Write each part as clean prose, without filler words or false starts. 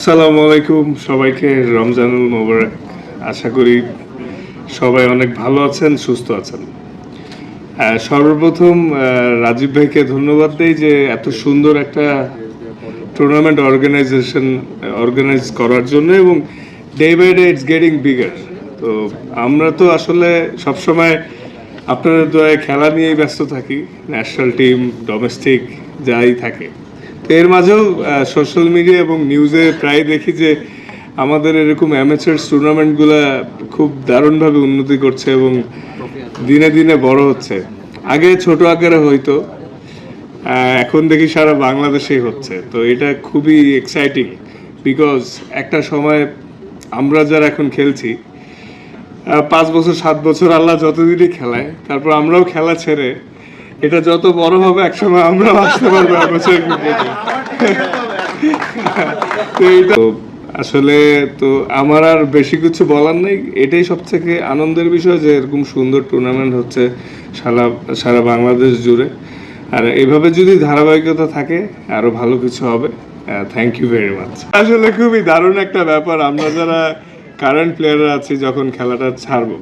আসসালামু আলাইকুম সবাইকে, রমজানুল মোবারক। আশা করি সবাই অনেক ভালো আছেন, সুস্থ আছেন। সর্বপ্রথম রাজীব ভাইকে ধন্যবাদ দেই যে এত সুন্দর একটা টুর্নামেন্ট অর্গানাইজ করার জন্য, এবং day by day it's getting bigger. তো আমরা তো আসলে সবসময় আপনাদের দোয়ায় খেলা নিয়েই ব্যস্ত থাকি, ন্যাশনাল টিম, ডোমেস্টিক যাই থাকে। তো এর মাঝেও সোশ্যাল মিডিয়া এবং নিউজে প্রায় দেখি যে আমাদের এরকম অ্যামেচার্স টুর্নামেন্টগুলো খুব দারুণভাবে উন্নতি করছে এবং দিনে দিনে বড় হচ্ছে। আগে ছোট আকারে হইতো, এখন দেখি সারা বাংলাদেশেই হচ্ছে। তো এটা খুবই এক্সাইটিং, বিকজ একটা সময় আমরা যারা এখন খেলছি 5 বছর 7 বছর আল্লাহ যতদিনই খেলায়, তারপর আমরাও খেলা ছেড়ে এটা যত বড় হবে একসময় আমরাও আসতে পারবো বছর ক্রিকেটে। তো এইটা আসলে, তো আমার আর বেশি কিছু বলার নেই। এটাই সব থেকে আনন্দের বিষয় যে এরকম সুন্দর টুর্নামেন্ট হচ্ছে সারা সারা বাংলাদেশ জুড়ে। আর এভাবে যদি ধারাবাহিকতা থাকে আরো ভালো কিছু হবে। Thank you very much. আসলে খুবই দারুণ একটা ব্যাপার, আমরা যারা কারেন্ট প্লেয়াররা আছি যখন খেলাটা ছাড়বো,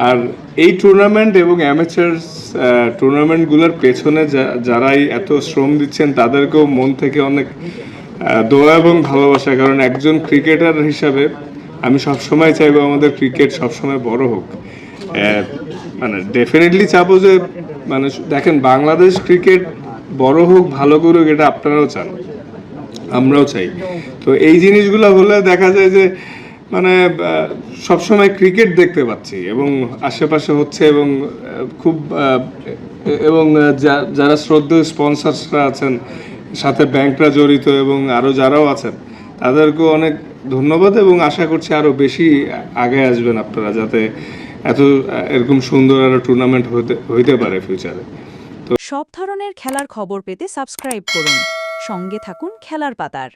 আর এই টুর্নামেন্ট এবং অ্যামেচার্স টুর্নামেন্টগুলোর পেছনে যারাই এত শ্রম দিচ্ছেন তাদেরকেও মন থেকে অনেক দোয়া এবং ভালোবাসা। কারণ একজন ক্রিকেটার হিসাবে আমি সবসময় চাইবো আমাদের ক্রিকেট সবসময় বড় হোক। মানে ডেফিনেটলি চাবো যে, মানে দেখেন, বাংলাদেশ ক্রিকেট বড় হোক, ভালো করুক, এটা আপনারাও চান, আমরাও চাই। তো এই জিনিসগুলো হলে দেখা যায় যে মানে সবসময় ক্রিকেট দেখতে পাচ্ছি এবং আশেপাশে হচ্ছে, এবং খুব এবং যারা শ্রদ্ধেয় স্পন্সরসরা আছেন, সাথে ব্যাংকরা জড়িত এবং আরও যারাও আছেন, তাদেরকেও অনেক ধন্যবাদ এবং আশা করছি আরও বেশি আগে আসবেন আপনারা, যাতে এত এরকম সুন্দর আরও টুর্নামেন্ট হইতে পারে ফিউচারে। সব ধরনের খেলার খবর পেতে সাবস্ক্রাইব করুন। সঙ্গে থাকুন খেলার পাতার।